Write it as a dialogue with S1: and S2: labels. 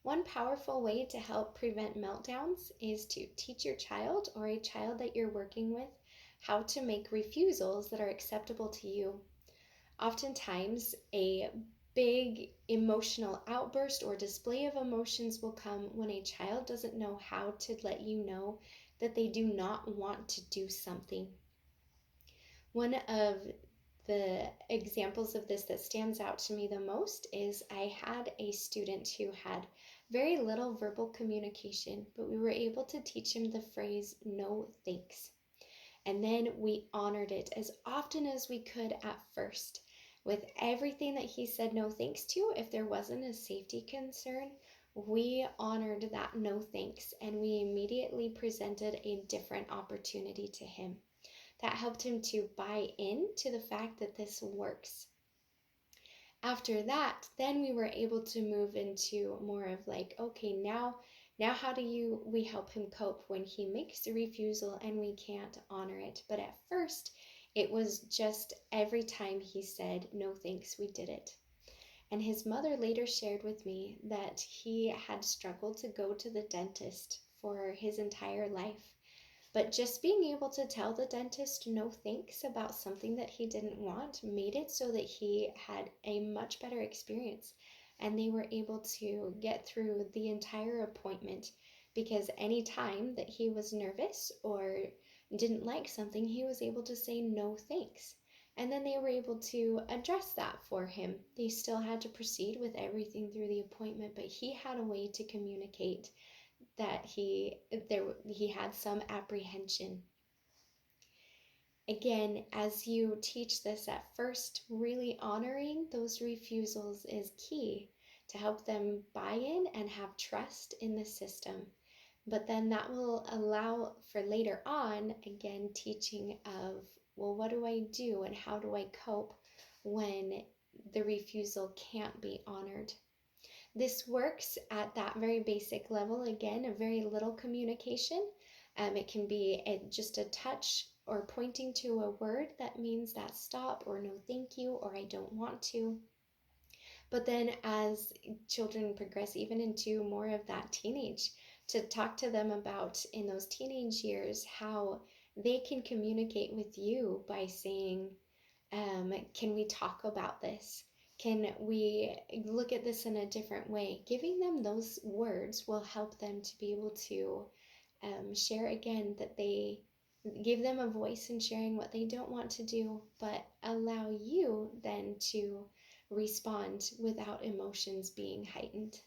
S1: One powerful way to help prevent meltdowns is to teach your child or a child that you're working with how to make refusals that are acceptable to you. Oftentimes, a big emotional outburst or display of emotions will come when a child doesn't know how to let you know that they do not want to do something. One of the examples of this that stands out to me the most is I had a student who had very little verbal communication, but we were able to teach him the phrase no thanks. And then we honored it as often as we could at first. With everything that he said no thanks to, if there wasn't a safety concern, we honored that no thanks and we immediately presented a different opportunity to him. That helped him to buy into the fact that this works. After that, then we were able to move into more of like, okay, now how do we help him cope when he makes a refusal and we can't honor it? But at first, it was just every time he said no thanks, we did it. And his mother later shared with me that he had struggled to go to the dentist for his entire life. But just being able to tell the dentist no thanks about something that he didn't want made it so that he had a much better experience. And they were able to get through the entire appointment because any time that he was nervous or didn't like something, he was able to say no thanks. And then they were able to address that for him. They still had to proceed with everything through the appointment, but he had a way to communicate that he had some apprehension. Again, as you teach this at first, really honoring those refusals is key to help them buy in and have trust in the system. But then that will allow for later on, again, teaching of, well, what do I do and how do I cope when the refusal can't be honored? This works at that very basic level. Again, a very little communication. It can be just a touch or pointing to a word that means that stop or no thank you or I don't want to. But then as children progress even into more of that teenage, to talk to them about in those teenage years how they can communicate with you by saying, can we talk about this? Can we look at this in a different way? Giving them those words will help them to be able to share again, that they give them a voice in sharing what they don't want to do, but allow you then to respond without emotions being heightened.